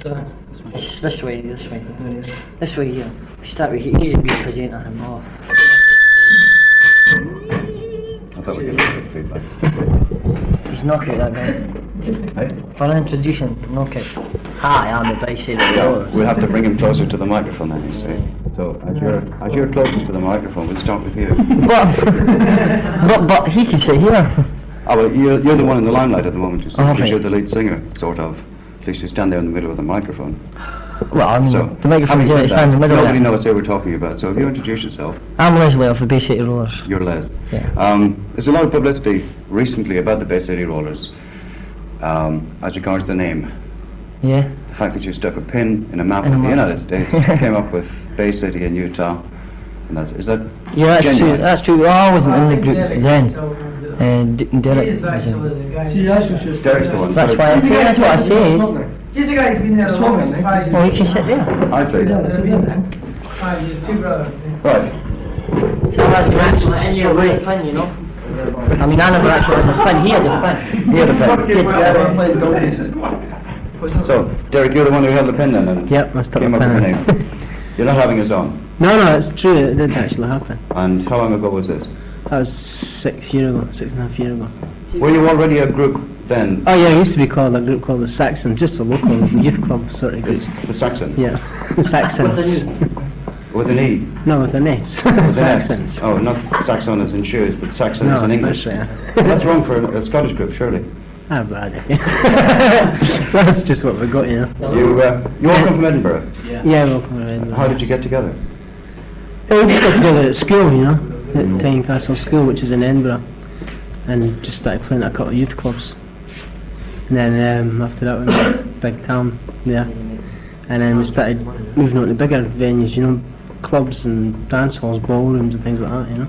It's this way. This way here. Start with you. He's a big presenter and off. I thought we could get feedback. He's knockout, that guy. Hey? For an introduction, knockout. Hi, I'm the bass hitter. Yeah, we'll have to bring him closer to the microphone then, you see. So, as you're closest to the microphone, we'll start with you. but he can sit here. Oh, well, you're the one in the limelight at the moment, you see. Okay. You're the lead singer, sort of. At least you stand there in the middle of the microphone. Well, I mean, So, the microphone's having in said the that, middle nobody there. knows who we're talking about, so if you introduce yourself. I'm Leslie of the Bay City Rollers. You're Les. Yeah. There's a lot of publicity recently about the Bay City Rollers, as regards the name. Yeah. The fact that you stuck a pin in a map In a of the map. United States, came up with Bay City in Utah, and is that Yeah, that's genuine? true. That's true. Well, I wasn't in the group then. And Derek was in. Derek's the one. That's why I say, that's what I say. He's the guy who's been there the longest. Well, you can sit there. I see. 5 years, 2 brothers. Right. So that's actually in your way fun, you know. I mean, I never actually had the fun. He had the fun. So, Derek, you're the one who held the pen then and Yep, I stuck came the up with the pen name. You're not having us on. No, it's true. It did actually happen. And how long ago was this? That was 6 years ago, 6.5 years ago. Were you already a group then? Oh yeah, it used to be called a group called the Saxons, just a local youth club sort of group. The Saxon? Yeah, the Saxons. With an E? No, with an S. With an S. Saxons. Oh, not Saxon as in shoes, but Saxon No, as in English. that's right. That's wrong for a Scottish group, surely. Ah, bad. That's just what we got, you know. You all come from Edinburgh. Yeah, welcome around. How did you get together? We just got together at school, you know, at Tynecastle School, which is in Edinburgh, and just started playing at a couple of youth clubs. And then after that, we went to big town there, and then we started moving on to bigger venues, you know, clubs and dance halls, ballrooms and things like that, you know.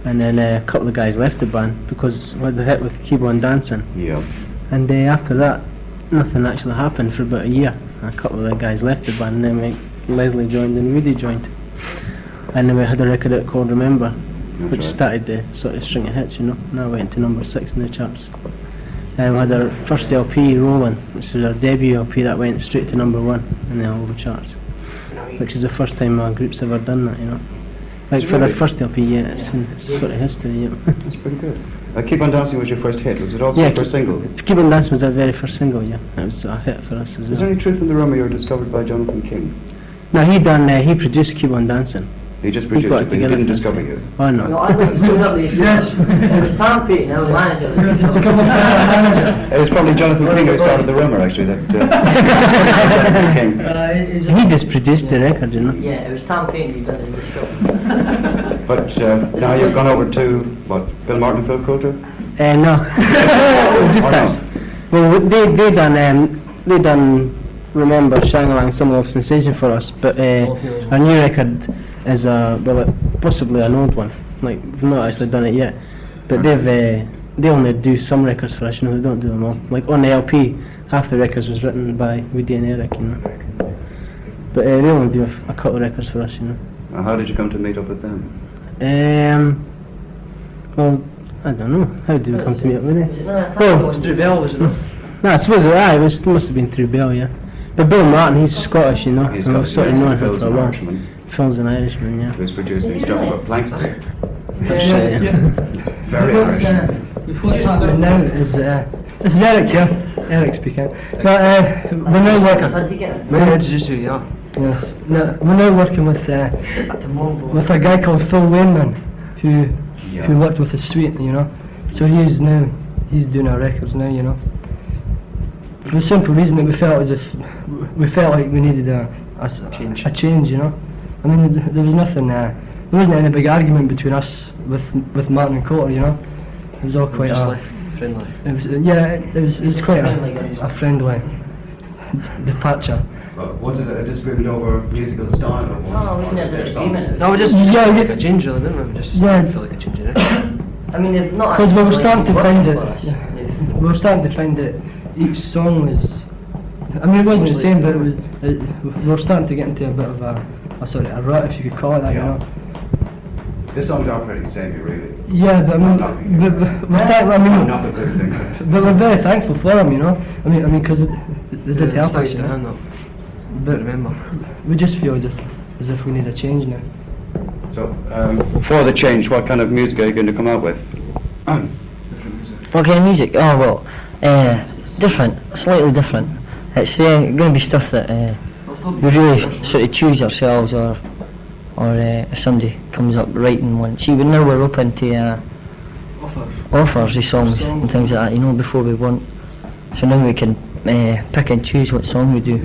And then a couple of guys left the band because we had the hit with keyboard and dancing. Yeah. And after that, nothing actually happened for about a year. A couple of the guys left the band, and then Leslie joined and Woody joined. And then we had a record out called Remember, which right. started the sort of string of hits, you know. Now went to number 6 in the charts. And we had our first LP, Rolling, which was our debut LP that went straight to number 1 in the all over charts, which is the first time our group's ever done that, you know. Like for their first LP, yeah, it's sort of history, yeah. That's pretty good. Keep on Dancing was your first hit. Was it also your first single? Keep on Dancing was our very first single, yeah. It was a hit for us as well. Is there any truth in the rumour you were discovered by Jonathan King? No, he produced Keep on Dancing. He just He produced got it, it but he together didn't for us. discover you. Oh no. I went to yes. It was Tom Payton, I was manager. It was probably Jonathan King who started the rumour, actually, that King. He just produced the record, you know. Yeah, it was Tom Payton who done the disco. But now you've gone over to, what, Bill Martin Phil Coulter? No. Just Or us. Well, they done Remember, Shang Lang, Some Love Sensation for us, but our new record is possibly an old one. Like, we've not actually done it yet, but they only do some records for us, you know, they don't do them all. Like on the LP, half the records was written by Woody and Eric, you know. But they only do a couple of records for us, you know. How did you come to meet up with them? Well, I don't know. How did we come to meet up with it? Well, it was through Bell, was it not? No, I suppose it must have been through Bill, yeah. But Bill Martin, he's Scottish, you know. He's and we've Scottish, sort of yeah, known him Bill's for a an while. Irishman. Phil's an Irishman, yeah. He was producing stuff about Planks Day. Very Irish. What's happening now is, this is Eric here, Eric speaking. We're now working, yes, no, we're now working with a guy called Phil Wainman, who worked with the Sweet, you know. So he's doing our records now, you know. For the simple reason that we felt like we needed a change, you know. I mean, there was nothing, there wasn't any big argument between us with Martin and Coulter, you know. It was all quite friendly. It was quite a friendly departure. Was it a disagreement over musical style? Or No, it wasn't a disagreement. No, we just like a change, really, didn't we? Just feel like a change in it. I mean, they've not. because we were starting to find it. that each song was. I mean, it wasn't the same, but we were starting to get into a bit of a sort of a rut, if you could call it that, you know. The songs are pretty samey, really. Yeah, but I mean, Not a good thing. but we're very thankful for them, you know. I mean, because they did help us. You know? But remember, we just feel as if we need a change now. So, for the change, what kind of music are you going to come out with? What kind of music? Oh well, different, slightly different. It's going to be stuff that we really sort of choose ourselves, or if somebody comes up writing one. See, we now we're open to offers of songs and things like that, you know, before we want. So now we can pick and choose what song we do.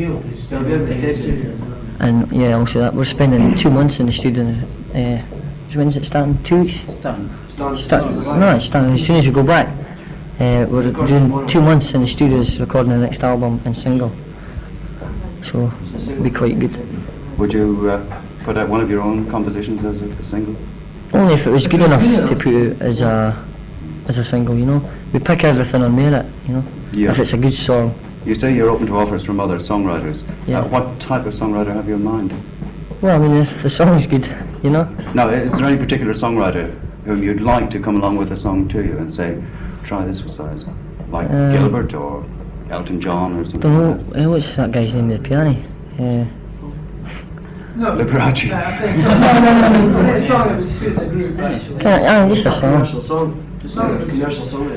And yeah, also that we're spending 2 months in the studio. When's it starting? 2 weeks? No, it's starting as soon as we go back. We're doing 2 months in the studios recording the next album and single. So it'll be quite good. Would you put out one of your own compositions as a single? Only if it was good enough to put out as a single, you know. We pick everything on merit, you know. Yeah. If it's a good song. You say you're open to offers from other songwriters. Yeah. What type of songwriter have you in mind? Well, I mean, if the song's good, you know. Now, is there any particular songwriter whom you'd like to come along with a song to you and say, try this for size? Like Gilbert or Elton John or something like that? What's that guy's name with the piano? Liberace. Just a song. Commercial song.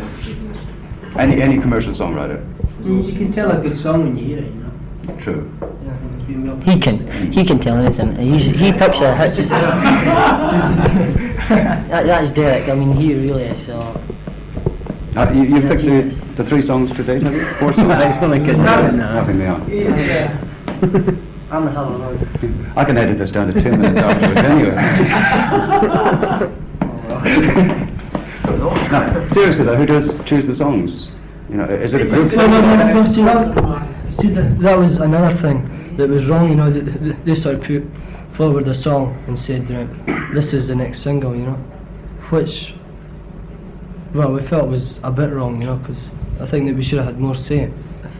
Any commercial songwriter? You can tell a good song when you hear it, you know. True. He can tell anything. He picks the hits. That's Derek. I mean, he really is. You picked the 3 songs to date, have you? 4 songs? It's not like it. Having me on. I'm the hell of a I can edit this down to 2 minutes afterwards anyway. Now, seriously though, who does choose the songs? You know, is it a group? No, see, that was another thing that was wrong, you know. They sort of put forward a song and said, this is the next single, you know. Which, well, we felt was a bit wrong, you know, because I think that we should have had more say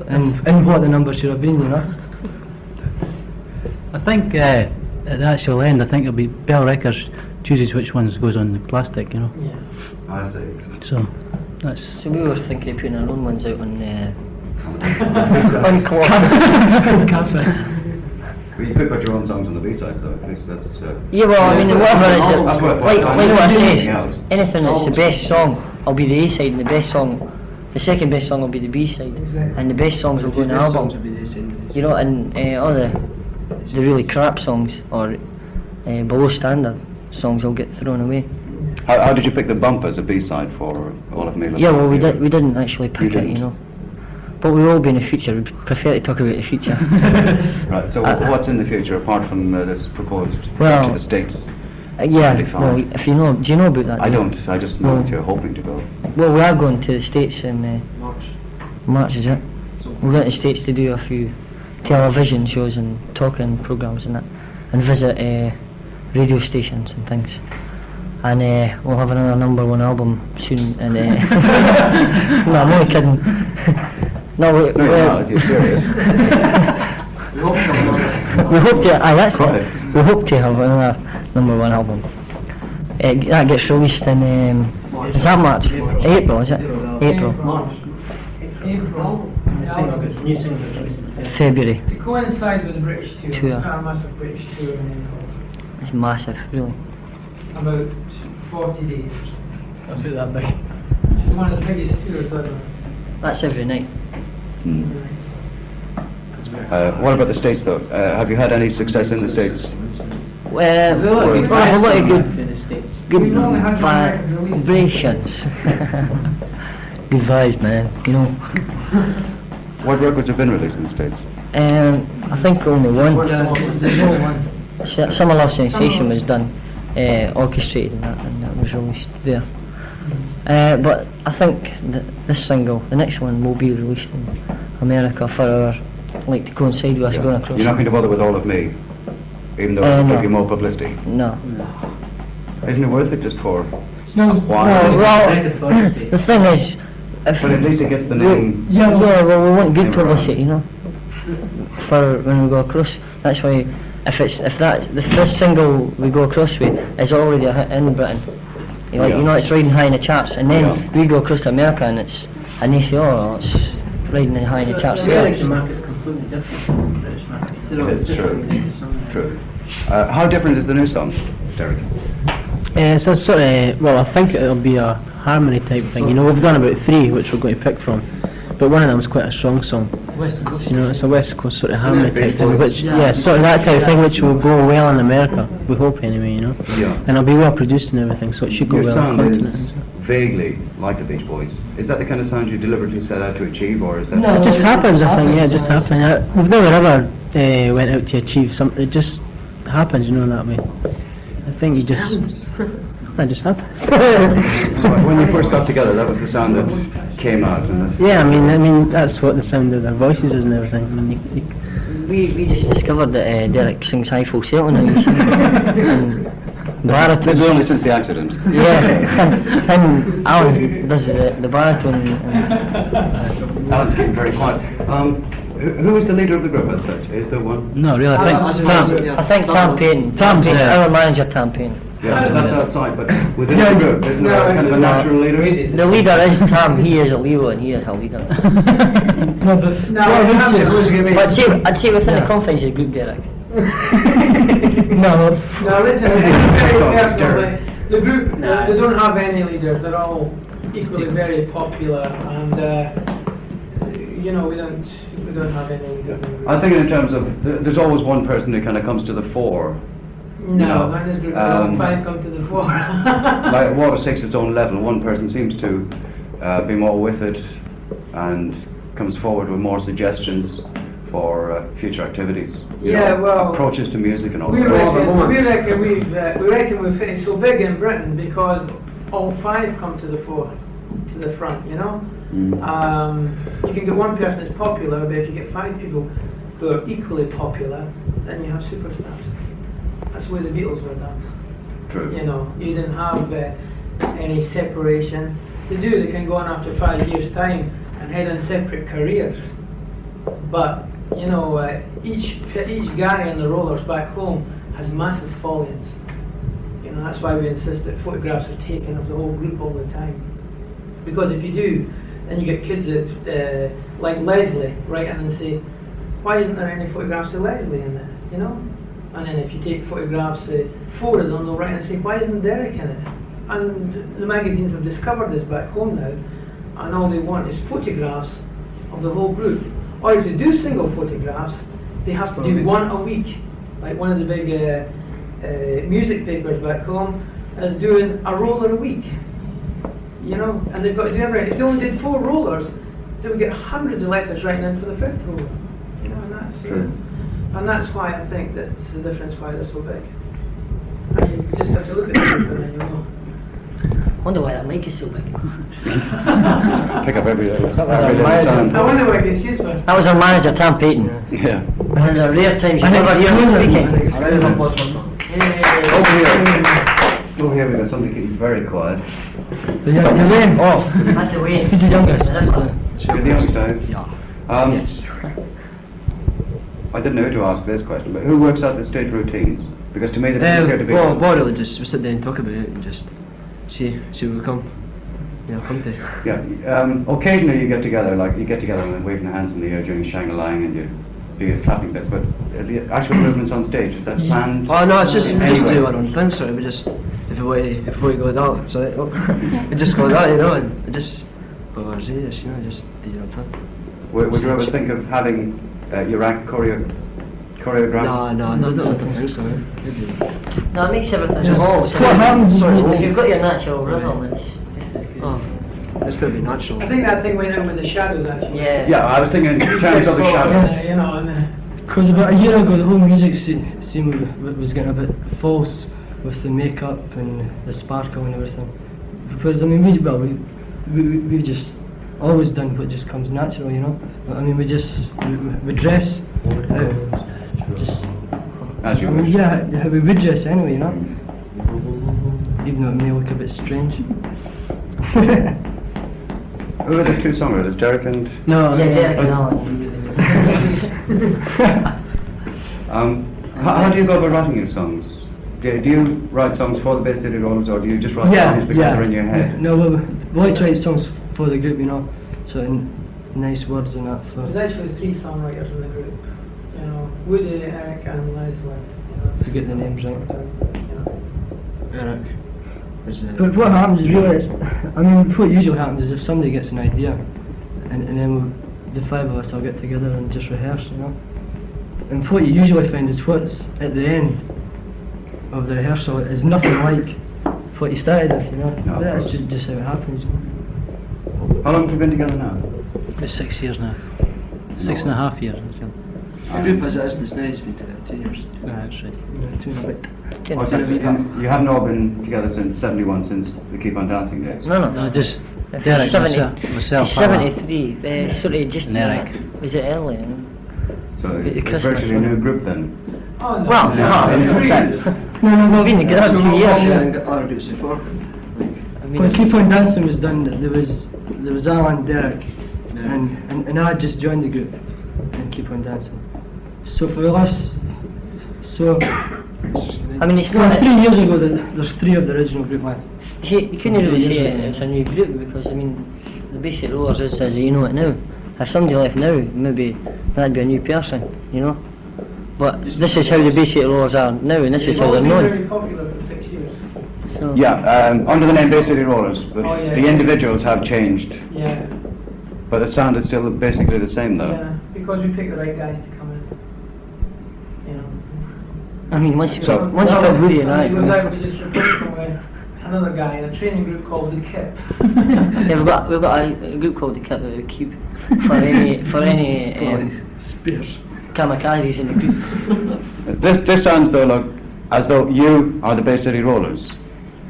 in what the number should have been, you know. I think at the actual end, I think it'll be Bell Records chooses which ones goes on the plastic, you know. Yeah. I see. So that's. So we were thinking of putting our own ones out on Well, you could put your own songs on the B-sides though, at least that's... Yeah, well, I mean, whatever is it, That's what- like what I anything say, else. anything that's the best song will be the A side, and the best song, the second best song will be the B side, and the best songs will go in the album. You know, and all the really crap songs or below standard songs will get thrown away. How did you pick the bump as a B-side for All of Me? Yeah, well, we didn't actually pick You it, you didn't? know. But we will be in the future. We prefer to talk about the future. Right, so what's in the future apart from this proposed Well, to the States? Yeah, 25. well, if you know, do you know about that? I don't, I just know Well- that you're hoping to go. Well, we are going to the States in March, is it? We're going to the States to do a few television shows and talking programmes and that, and visit radio stations and things. And we'll have another #1 album soon. And no, I'm only kidding. No, No, you're not, you're serious. we hope to. That's it. Right. We hope to have another #1 album. That gets released in is that March? April, is it? April. New single released in February. To coincide with the British tour, Tour. we've got a massive British tour in It's massive, really. about 40 days. I'll do that big. It's one of the biggest tours ever. That's every night. What about the States though? Have you had any success in the States? Well, there's a lot of good We've only had one record release. vibrations. Good vibes, man, you know. What records have been released in the States? I think only one. Summer Love Sensation was done, orchestrated and that was released there. But I think this single, the next one, will be released in America for our, like, to coincide with us going across. You're not going to bother with All of Me, even though it'll give you more publicity. No. Isn't it worth it just for No, a while? Well, the thing is, if But at least it gets the name. well, we want good publicity, you know, for when we go across. That's why this single we go across with is already a hit in Britain. It's riding high in the charts, and then we go across to America and and they say, oh, it's riding high in the charts The there. American market's completely different from the British market. It's true. How different is the new song, Derek? It's a sort of, well, I think it'll be a harmony type thing. We've done about 3 which we're going to pick from, but one of them's quite a strong song. It's a West Coast sort of harmony type thing, which, sort of that type of thing which will go well in America, we hope anyway, Yeah. And it'll be well produced and everything, so it should go Your well on the sound continent. is and so. vaguely like the Beach Boys. Is that the kind of sound you deliberately set out to achieve, or is that... No. It just happens, I think, it just happens. We've never ever went out to achieve something, it just happens, that way. I think you just... That just happens. When you first got together, that was the sound that came out. And Yeah, I mean that's what the sound of their voices is and everything. We just discovered that Derek sings high falsetto now, you see. And baritone. This is only since the accident. Yeah, and Alan does the baritone. Alan's getting very quiet. Who is the leader of the group as such? Is there one? No, really, I think Tom Payne. Our manager Tom Payne. Yeah, that's outside, but within the group, isn't there kind of a natural leader? The leader is Tom, he is a Leo and he is a leader. No, but I'd say within the confines of the group, Derek. No, Now listen, very careful. The group, they don't have any leaders. They're all equally very popular, and we don't have any leaders. In the group. I'm thinking in terms of, there's always one person who kind of comes to the fore. No, in this group, all 5 come to the fore. Like Water takes its own level. One person seems to be more with it and comes forward with more suggestions for future activities. Approaches to music and all We that. reckon we've finished so big in Britain because all 5 come to the fore, to the front. You can get one person that's popular, but if you get 5 people who are equally popular, then you have superstars. That's the way the Beatles were done. True. You didn't have any separation. They can go on after 5 years' time and head on separate careers. But each guy on the rollers back home has massive followings. That's why we insist that photographs are taken of the whole group all the time. Because if you do, then you get kids that like Leslie write in and say, why isn't there any photographs of Leslie in there? And then if you take photographs, 4 of them, they'll write and say, why isn't Derek in it? And the magazines have discovered this back home now, and all they want is photographs of the whole group. Or if they do single photographs, they have to do 1 a week. Like one of the big music papers back home is doing a roller a week. And they've got to do everything. If they only did 4 rollers, they would get hundreds of letters writing in for the 5th roller. And that's True. And that's why I think that's the difference why they're so big. And you just have to look at them and then you know. Wonder why that mic is so big. Pick up every little sound. I wonder what it gets used for. That was our manager Tom Payton. Yeah. One of the rare times you never hear him speaking. Over here we got somebody keeping very quiet. Your name? Oh, that's the way. Who's the youngest? You're the youngest, Dave. Yeah. Yes. I didn't know who to ask this question, but who works out the stage routines? Because to me they don't appear to be... Really just we sit there and talk about it and just see we come to. Yeah, occasionally you get together and waving your hands in the air during Shang-a-Lang and you do your clapping bits, but the actual movements on stage, is that planned? Oh no, it's just we just Anyway. do our own thing, so we just if we go that, so we just go that, and it just goes just do your own thing. Would you ever think of having your act choreographed? No, I don't think so. No, it makes everything Yes. small. What happens If you've got your natural rhythm, it's It's got to be natural. I think that thing went in with the shadows actually. yeah. Yeah, I was thinking in terms of the shadows. Because about a year ago, the whole music scene was getting a bit false with the makeup and the sparkle and everything. Because we just always done what just comes natural, we dress just. As you wish. Yeah, we would dress anyway, even though it may look a bit strange. Who are the 2 songwriters, Derek and... No, Yeah, Derek and Alan. How do you go about writing your songs? Do you write songs for the Bay City Rollers, or do you just write songs because they're in your head? No, we like to write songs for the group, you know, so in nice words and that. For There's actually 3 songwriters in the group. You know, Woody, Eric, and Leslie. You know, to get the names right. you know. Eric. But what happens is really, I mean, what usually happens is if somebody gets an idea, and then the 5 of us all get together and just rehearse, you know. And what you usually find is what's at the end of the rehearsal is nothing like what you started with, you know. No, That's just how it happens, you know. How long have you been together now? About 6 years now. 6.5 years. The group as it is this day has been together 2 years. That's right. Yeah, 2 and a bit. You haven't all been together since '71, since the Keep On Dancing days? No. No, just Derek, 70, myself, Alan. 73, sort of just And Eric. was it early? You know? So The it's Christmas virtually a one. new group then? Oh, no. Well, No, in a sense. No, We've been together 2 years. And got other groups before. I When mean, Keep On Dancing was done, there was Alan, Derek, and I just joined the group and Keep On Dancing. So for us, I mean, it's not. 3 years ago, there's 3 of the original group left. You couldn't really say it's a new group because I mean, the basic rollers is as you know it now. If somebody left now, maybe that'd be a new person, you know. But this is how the basic rollers are now, and this is how they're They've always been known. very popular for 6 years. So, Yeah, under the name Bay City Rollers, but Oh, yeah. the individuals have changed. Yeah, But the sound is still basically the same though. yeah, because we pick the right guys to come in. You know. I mean, once you So- once you got Woody and When he goes I, out, we just replace him with another guy in a training group called the Kip. yeah, we've got a group called the Kip that we keep for any Spears. kamikazes in the group. This sounds though like as though you are the Bay City Rollers.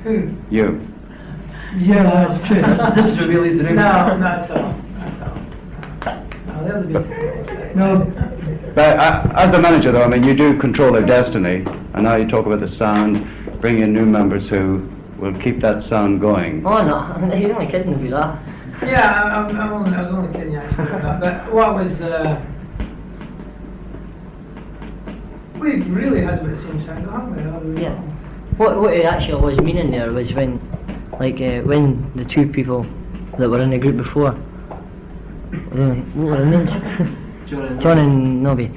Who? You. Yeah, that's true. This is where we leave the room. No, not at all. Not at all. No, they're the basic. No. But as the manager though, I mean, you do control their destiny, and now you talk about the sound, bring in new members who will keep that sound going. Oh no, you're only kidding about that. Yeah, I was only kidding actually. But what was, we really had about the same sound, haven't we? Yeah. What it actually was meaning there was when, like, when the 2 people that were in the group before, what were their names? John and Nobby.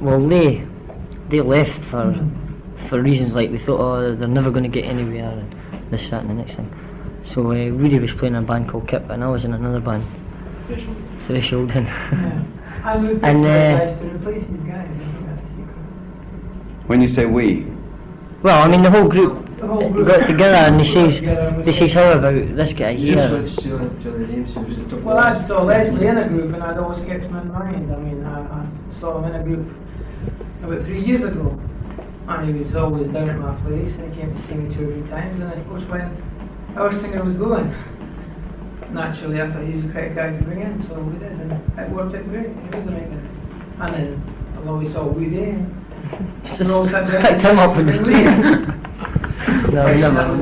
Well, they left for reasons like we thought, oh, they're never going to get anywhere, and this, that, and the next thing. So Rudy was playing in a band called Kip, and I was in another band, Threshold. Yeah. And we picked And, the guys to replace these guys. I think that's the secret. When you say we, Well, I mean the whole group The whole group got together and together. they says how about this guy You just like here? to see the names who was the top Well, I list. saw Leslie in a group and I'd always kept him in mind. I mean, I saw him in a group about 3 years ago. And he was always down at my place and he came to see me 2 or 3 times. And of course when our singer was going, naturally I thought he was a great guy to bring in, so we did, and it worked out great. He was the right guy. And then I always saw Woody and Just picked him up in the street. No, that never.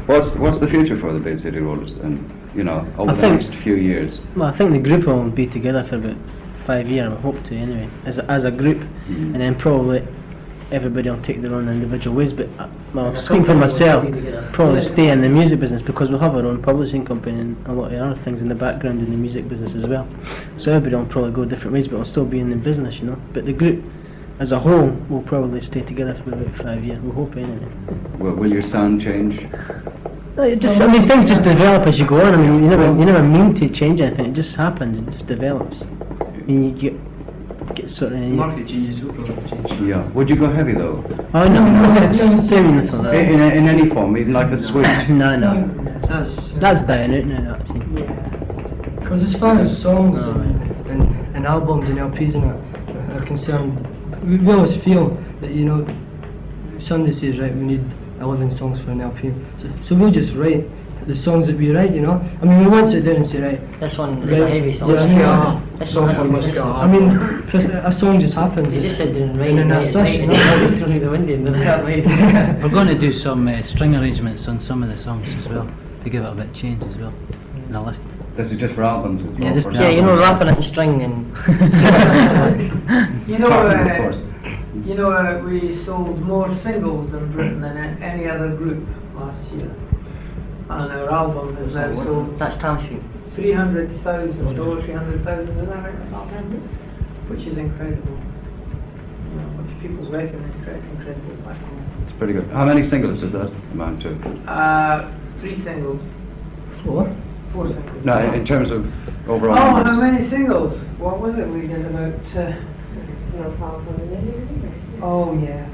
was it. what's the future for the Bay City Rollers then? You know, over I the think- next few years. Well, I think the group will be together for about 5 years, I hope to anyway, as a group, Mhm. and then probably everybody will take their own individual ways, but well, speaking for myself, probably stay in the music business because we'll have our own publishing company and a lot of other things in the background in the music business as well. So everybody will probably go different ways, but we'll still be in the business, you know. But the group as a whole will probably stay together for about 5 years, we hope anyway. Will your sound change? No, I mean, things just develop as you go on. I mean, you never mean to change anything. It just happens. It just develops. I mean, you get sort of. Market changes, will probably change. Yeah. Would you go heavy though? Oh no, doing nothing like that. In any form, even like the switch? No, no. That's down out now. That's it. Because as far as songs Oh, and albums and LPs and that are concerned, we always feel that, you know, somebody says, right, we need 11 songs for an LP. So we'll just write the songs that we write, you know. I mean, we won't sit down and say, right, This one is right, a heavy song. yeah, This song one for is Mr. I mean, a song just happens. You just said doing And right, then right, that's right, us, you and know. through the window, and that right. We're going to do some string arrangements on some of the songs as well, to give it a bit of change as well, in the lift. This is just for albums as well? Yeah, just for for Yeah, you know, albums? rapping it in string and. You know, Talking, of course. You know, we sold more singles in Britain than any other group last year. And our album has now sold That's Town Street. 300,000 or 300,000, is that right? Which is incredible. You know, which people reckon is incredible back home. It's pretty good. How many singles does that amount to? 3 singles. 4? 4 singles. No, in terms of overall Oh, numbers. how many singles? What was it? We did about. Oh yeah.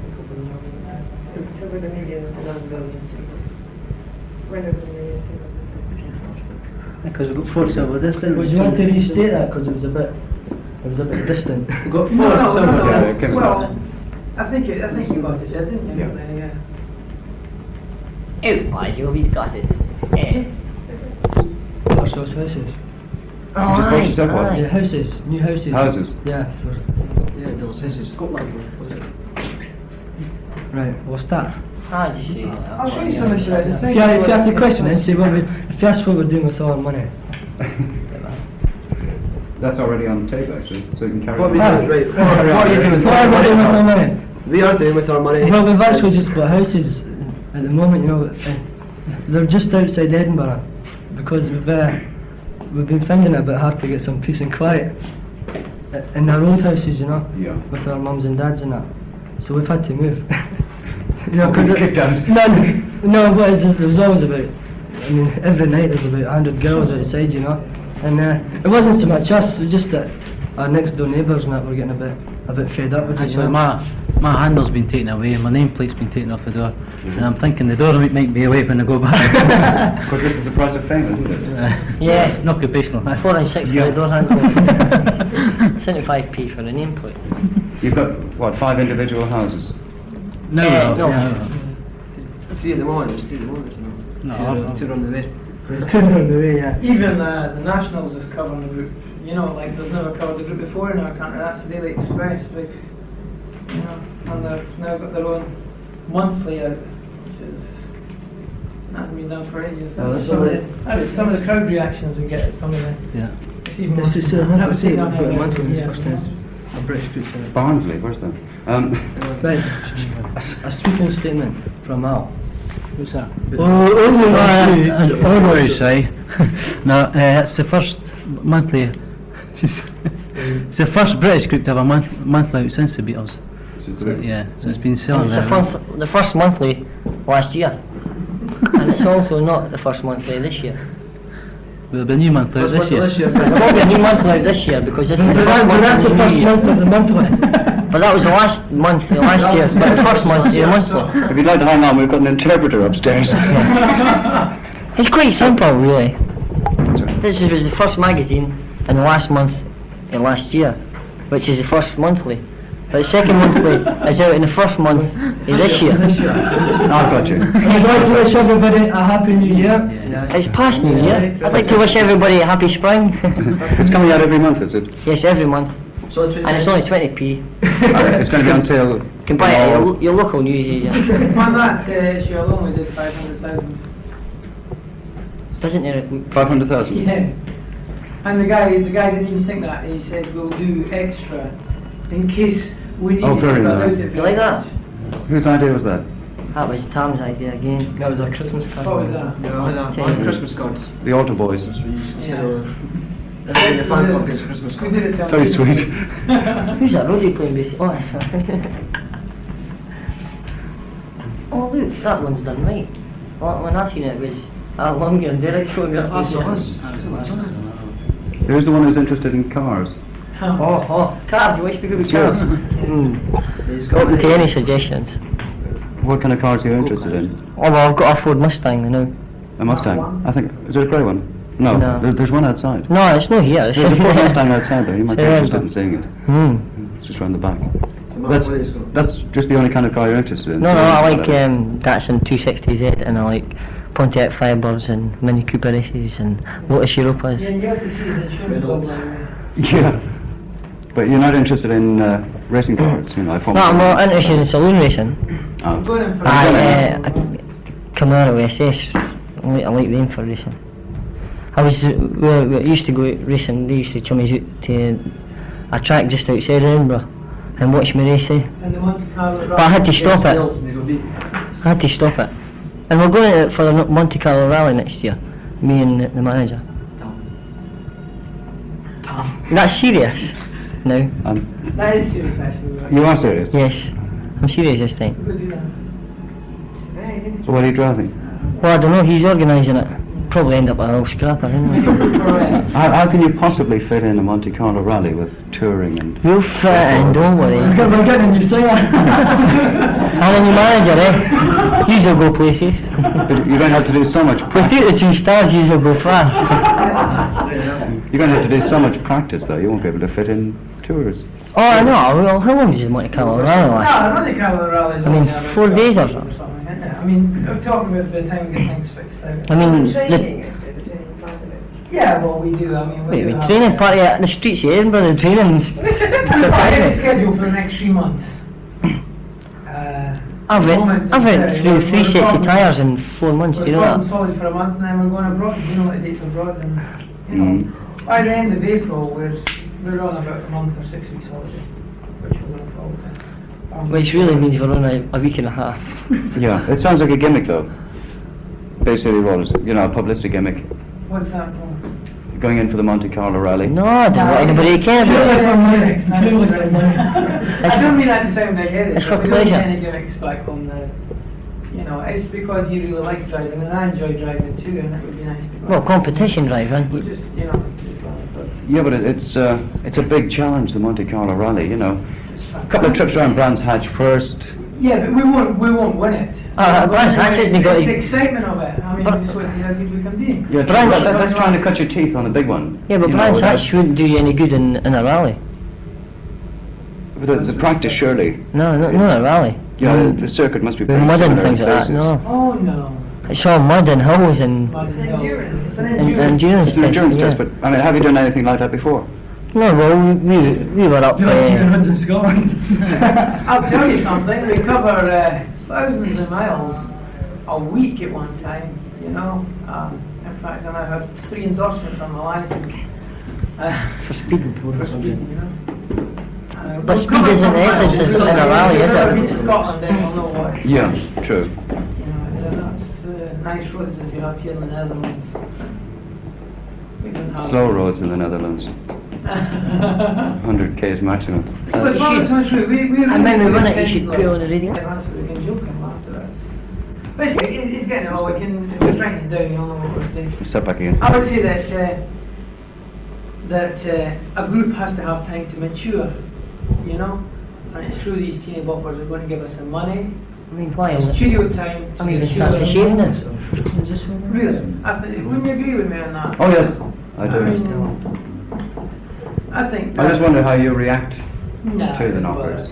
Because we've got 4 silver distant. Would you want to restate that because it was a bit distant? We've got 4 No, silver. Yeah, it came well, about. I think you got it, didn't you? Yeah. Out, by Joe, he's got it. What's those houses? Oh, Just aye, bought yourself one? Yeah, aye. houses, new houses. Houses? Yeah. Yeah, those houses. Scotland, was it? Right, what's that? Ah, just say I'll show you some of the If you ask the question and say what if you ask what we're doing with all our money. That's already on the table, actually, so you can carry What on. we doing, right? What are you doing with What are we doing with our money? We are doing with our money. Well, we've actually just bought houses at the moment, you know. They're just outside Edinburgh because we've been finding it a bit hard to get some peace and quiet in our old houses, you know, Yeah. with our mums and dads and that. So we've had to move. You know, Been kicked out. No, but it was always about. I mean, every night there's about 100 girls outside, you know, and it wasn't so much us. It was just that our next door neighbours and that were getting a bit fed up with it. You Actually, know? my handle's been taken away, my nameplate's been taken off the door, and I'm thinking the door might be away when I go back. Because this is the price of fame, isn't it? Yeah. An occupational. 4 and 6 Yeah. for the door handle. 75p for the nameplate. You've got, what, 5 individual houses? No, no. 3 at the moment, there's 3 at the moment, you know. No. 2 on the way. On the way, yeah. Even the Nationals is covering the group. You know, like they've never covered the group before in our country. That's the Daily Express, big. You know, and they've now got their own monthly out, which is not been done for ages. Oh, That's that's some of the crowd reactions we get at some of the. Yeah. It's even This is that was taken on the here. monthly in this Yeah. first instance. A British group. Barnsley, where's that? Right, a sweeping statement from Al. Who's that? Oh, what you say? No, it's the first monthly. It's the first British group to have a monthly out since the Beatles. This is So, the- yeah, so it's been And selling it's very the first monthly last year. And it's also not the first monthly this year. There'll be a new monthly out this year. There won't be a new monthly out this year because this is the first monthly That's the of the first new year. month of the monthly. But that was the last monthly last year, but the first monthly the monthly. If you'd like to hang on, we've got an interpreter upstairs. It's quite simple really. This was the first magazine in the last month in last year, which is the first monthly. But the second monthly is out in the first month of this year. I've got you. I'd like to wish everybody a happy new year. It's past New Year. I'd like to wish everybody a happy spring. It's coming out every month, is it? Yes, every month. So And it's only 20p. It's going to be on sale. You can buy it at your local news agent. On that issue alone, we did 500,000. Doesn't it? 500,000. Yeah. And the guy didn't even think that. He said we'll do extra in case we need Oh, it. very But nice. if You like that? Whose idea was that? That was Tom's idea again. That was our Christmas card. What was that? Yeah, I had Christmas cards. The Altar Boys. So, the fan club gets Christmas We cards. did it. Very sweet. Who's that roadie playing bass? Oh, that's oh look, that one's done right. Well, when I seen it, it was Al Longer and Derek's photograph. Who's the one who's interested in cars? Oh, cars, you wish people would Sure. cars? Open to any suggestions. What kind of cars are you interested in? Oh well, I've got a Ford Mustang now. A Mustang? I think, is it a grey one? No, No. There's one outside. No, it's not here. It's There's a Ford Mustang outside there, you might be It's interested in seeing it. It's just round the back. That's just the only kind of car you're interested in? No, so I like whatever. Datsun 260Z and I like Pontiac Firebirds and Mini Cooper Aces and Lotus Europas. Yeah, you have to see the insurance bubble anyway. Yeah. But you're not interested in racing cars, you know, I No, I'm more interested in saloon racing. I'm going in for I Camaro SS. I like them for racing. I was we used to go racing. They used to chum us out to a track just outside Edinburgh, and watch me race, eh? And the Monte Carlo But I had to stop it. Else they go beat. I had to stop it. And we're going for the Monte Carlo Rally next year, me and the manager. That's serious now. That is serious, actually. You are serious? Yes, I'm serious this time. We'll do that. So what are you driving? Well, I don't know, he's organising it. Probably end up a little scrapper anyway. How can you possibly fit in a Monte Carlo rally with touring and... We'll fit in, don't worry. We're getting you singer. I'm a new manager, eh? You'll go places. But you're going to have to do so much Without practice. the 2 stars, you'll go far. You're going to have to do so much practice though, you won't be able to fit in tours. Oh, I know, well, how long is the Monte Carlo Rally last? No, Monte Carlo Rally is I mean, only about 4 days or 12 something. isn't it? I mean, we're talking about the time we get things fixed out. I mean, Yeah, well, we do. I mean, wait, do we have- training party at the streets of Edinburgh, the training's It's surprising. scheduled for the next 3 months. I've went through 3 sets of tyres in 4 months, We're you know solid, that? solid for a month, and then we're going abroad. You know what the dates abroad, and you know, by the end of April, we're on about a month or 6 weeks holiday, which we're looking forward to. Which really means we're on a week and a half. Yeah, it sounds like a gimmick though. Basically what is, you know, a publicity gimmick. What's that? Going in for the Monte Carlo rally. No, I don't want anybody to care about it. I don't mean that to sound big-headed. It's for We don't need pleasure. any gimmicks back on the, you know, it's because he really likes driving, and I enjoy driving too, and it would be nice to go. Well, competition driving. We just, you know, Yeah, but it's a big challenge, the Monte Carlo rally, you know. A couple of trips around Brands Hatch first. yeah, but we won't win it. Brands Hatch hasn't got It's it. the excitement of it. I mean, we just want to see how good we can be. Yeah, Brands- that's trying to cut your teeth on the big one. Yeah, but you know, Brands without- Hatch wouldn't do you any good in a rally. But the practice surely. No, not a rally. Yeah, the circuit must be With pretty mud and similar in things like that, places. no. Oh no. It's all mud and hills and Mud and hills. It's an endurance It's an endurance yeah. test, but I mean, have you done anything like that before? No, well, we were up You're like Stephen Hoods in Scotland. I'll tell you something, we cover thousands of miles a week at one time, you know. In fact, and I have 3 endorsements on the license. for speeding. For speeding, you know. But we'll speed cover isn't some the essence miles. in a rally, is If you've ever been it? to Scotland, then you'll know what. Yeah, true. You know, that's nice roads that you have here in the Netherlands. We don't have Slow roads in the Netherlands. 100 k's maximum. So it's not true. We And when we run it, you really should put it on the radio. Yeah, honestly, we can joke and laugh at that. Basically, it's getting it all. We can, if we're writing it down, you'll know what we're saying. Step back against I would say that a group has to have time to mature, you know. And it's true these teeny boppers are going to give us the money, I mean, why is it? studio time. I'm even to starting to mature. shave now, so. Is this one? Really? Wouldn't you agree with me on that? Oh yes, I do. I think. I just wonder how you react No, to the well, knockers.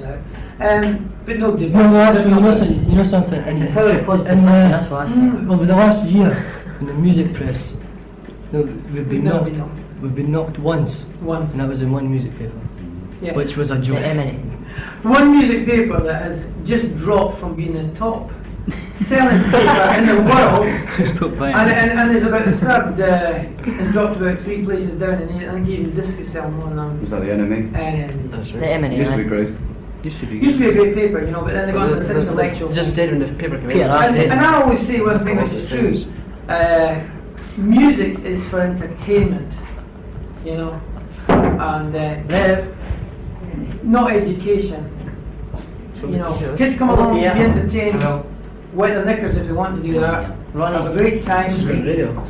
but no, No, well, actually, you know something. It's a very positive in, question, that's what I say. Over the last year, in the music press, no, we've been No, knocked. we don't. We've been knocked once, One. and that was in one music paper, Yeah. which was a joke. The eminent. One music paper that has just dropped from being the top selling paper in the world, Just stop buying. and there's about a third, has dropped about 3 places down, and I think even Discus sell more than Is that the enemy? That's The right. eminent. Used to be aye. great. Used to be Used to be a great paper, you know, but then they got into the intellectual. Just stayed in the paper committee. Peter, I And I always say one thing which is true. Music is for entertainment, you know, and not education. You know, kids come along to be entertained, wet their knickers if they want to do that, have a great time,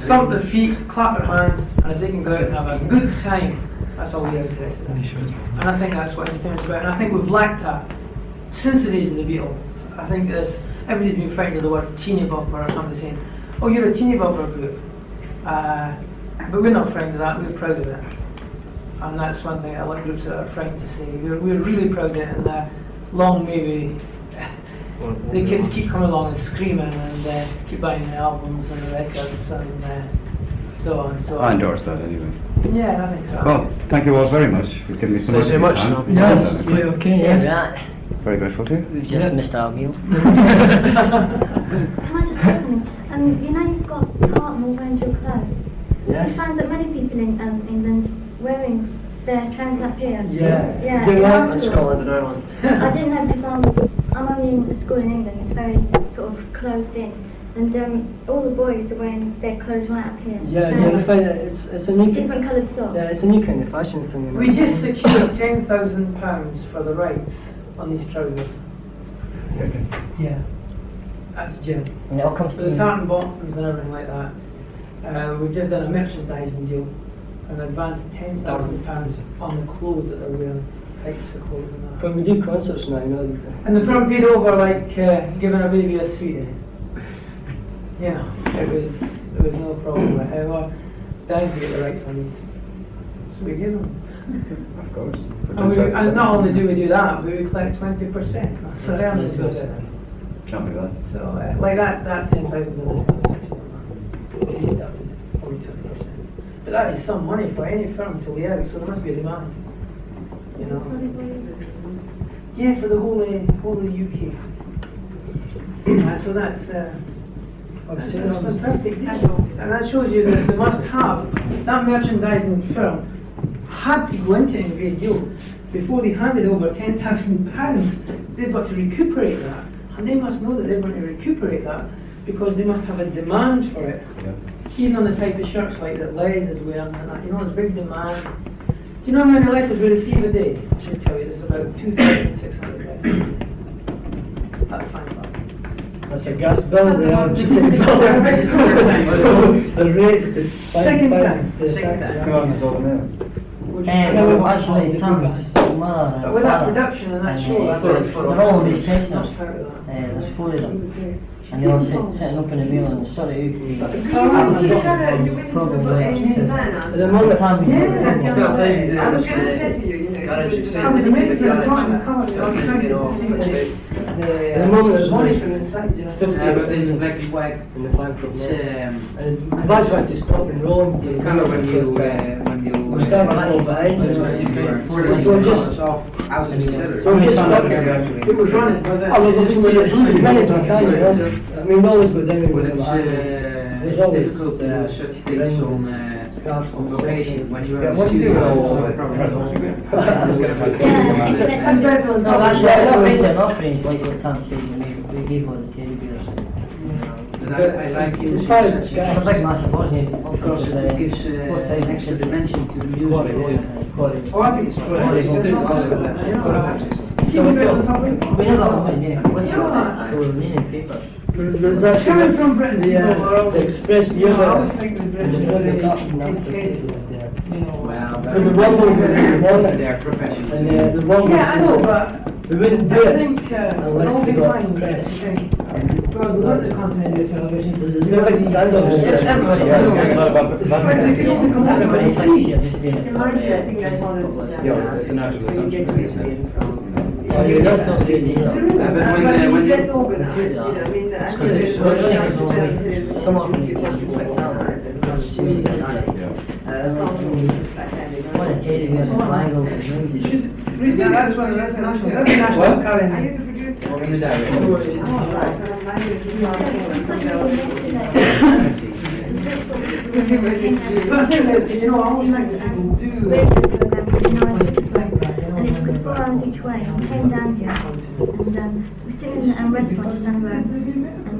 stomp their feet, clap their hands, and if they can go out and have a good time, that's all we're interested in. And I think that's what entertainment's about, and I think we've lacked that since the days of the Beatles. I think everybody's been frightened of the word teeny bopper or somebody saying, oh, you're a teeny bopper group. But we're not frightened of that, we're proud of it. And that's one thing I like groups that are frightened to say. We're really proud of it, and long maybe the kids keep coming along and screaming and keep buying the albums and the records and so on and so on. I endorse that anyway. Yeah, I think so. Well, thank you all very much for giving me so much Thanks very of your much. time. Yes, quite okay, Same yes. that. Very grateful to you. We've just missed our meal. Can I just say something? You know you've got tartan all around your clothes. Yes. You find that many people in England wearing their trains up here. Yeah. Yeah. They went in to Scotland and Ireland. I didn't know because I'm only in a school in England. It's very sort of closed in, and all the boys are wearing their clothes right up here. Yeah, I find that it's a new Different coloured socks. Yeah, it's a new kind of fashion thing. You know? We just secured £10,000 for the rights on these trousers. Yeah. That's Jim. And it all comes For to the tartan bottoms and everything like that. We've just done a merchandising deal and advanced £10,000 on the clothes that they're wearing, types of clothes and that. When we do concerts now, you know. And the front paid over like giving a baby a sweetie. You know, there was no problem with it. Well, dying to get the rights on these. So we give them. Of course. And not only do we do that, but we collect 20%. So down is good. Can't be that. So like that 10,000 but that is some money for any firm to lay out, so there must be a demand. You know? Yeah, for the whole of the UK. So that's fantastic deal. And that shows you that they must have, that merchandising firm had to go into it in a great deal. Before they handed over £10,000, they've got to recuperate that. And they must know that they're going to recuperate that because they must have a demand for it. Yeah. Even on the type of shirts like that Les is wearing and that, you know, there's big demand. Do you know how many letters we receive a day? I should tell you, there's about 2,600 letters. That's fine. That's a gas bill there. The rates is Second time. well, actually, Tom's mother But with that production and that show, they're all of these pensioners. There's 4 of them. And they're all sitting up in the middle and sort of At the moment, the moment there's money from inside, 50 black and white. in the plan for and that's why to stop and rolling. Colour when you we're starting to fall behind. So just so just stop it. It was running. We'll do as many as we can, you know. I mean, we always go down with there's always difficult to shut things on location when you're what do you do? No, actually, I don't read them offerings like what Tom said, we gave all the teddy bears. I like it. As far as It's a big massive, wasn't it? Of course, it gives an extra dimension to the music. Oh, I think it's So we never went in. What's your reading papers? There's actually Coming from Britain, the Express News I was thinking the and the British British up and is that's you know, Well, But the one was the morning, they're professionals. and the one was yeah, I know, but we wouldn't do I it think unless we got press. because we want the continental television. There's no big scandal. Everybody thinks you're just being It's a natural assumption. Oh, yeah, that's not good. When It's because it's only somewhat from the what a teddy bears and triangles and rings. That's one of the national currency. You know, I always think that people do. And it took us 4 hours each way. We came down here and we were sitting in a restaurant just down the road.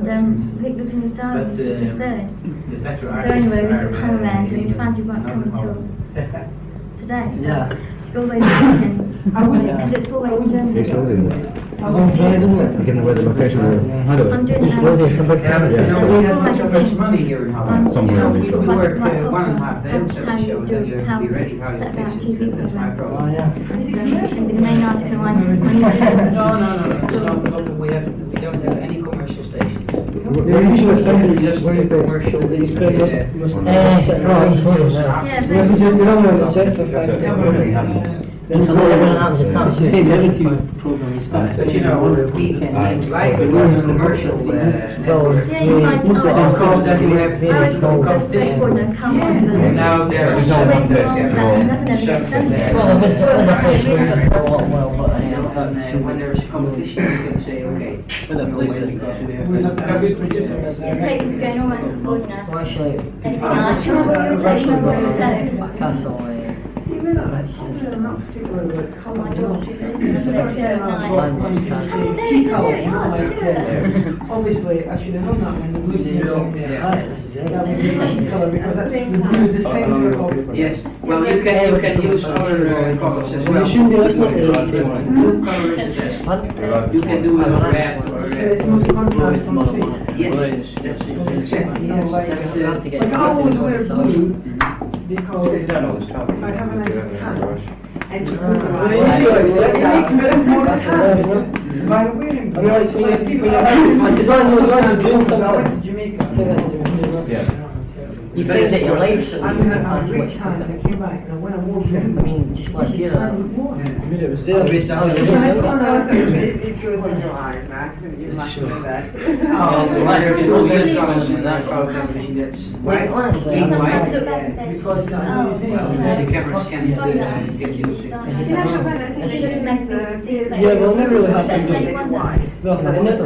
And Vic looked in his diary, it was the 3rd. So anyway, we sort of hung around and we found you weren't coming till today. Yeah. It's always working. Because it's always Germany. Given where the location of I'm doing It's a big we have much of us money here in Holland. Somewhere We else. work 1.5 days every show, and then you have to be ready how you fix it. That's my Oh, problem. yeah. And the main article I No. We don't have any commercial stations. The usual thing is just Commercial. the Express must Yeah, Yeah, because you're not on the set for 5 10 It's a lot of what happens at times. Sustainability program is that. But you know, we can like we run a commercial. Yeah, you might Of course, then you have this competition. And now there is no one there. Well, if it's a place where you can go up well, but When there's competition, you can say, okay. with a place that We have a good producer that's going on around the corner. well, actually, I can't remember what you were saying. Castle, Not particularly with colour. My you know. daughter, It's a very key colour, you know, like, obviously, I should have known that when we looked at it. That would be a key colour, because that's the same for. Yes, well, you can use other colours as well. You shouldn't be listening to this. Blue colour is the best. You can do it on red or It's most contrast on the face. yes, that's it. Like I always wear blue because I have a nice tan. And it makes me look more tan by wearing blue. Like people like design those ones are doing I went to something. Jamaica. You think that your life's I mean, I had a great time and I came back and when I wore blue, I mean, just last year. I mean, it was there. it goes in your eyes, Max. You must know that. Well, honestly, Green, because white, I took back the because the cameras can get you. Yeah, well, it never really happened. Well, it never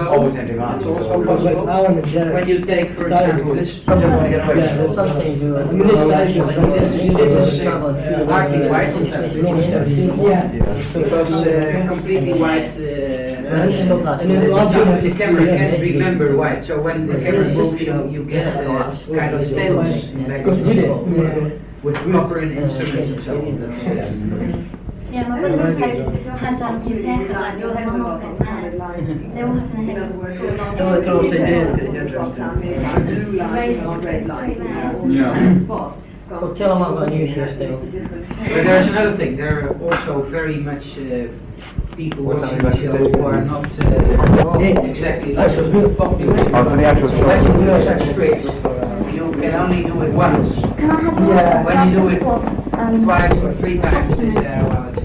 Always empty man. Alan and Janet. When you take, for example, this. Sometimes you do it. I mean, this guy's Arctic white. Yeah. Because completely white, And then the camera can't remember white, so when the camera moves, you get kind of stills back with proper instruments and so on. Yeah, my brother had his haircut like your mum got mad. They all had their hair Well, tell them about the new hairstyle. But there's another thing, there are also very much people watching the show who are not exactly like popular. Or for the actual show. Such tricks, you can only do it once. Can I have one? When you do it twice or three times, they say, well, it's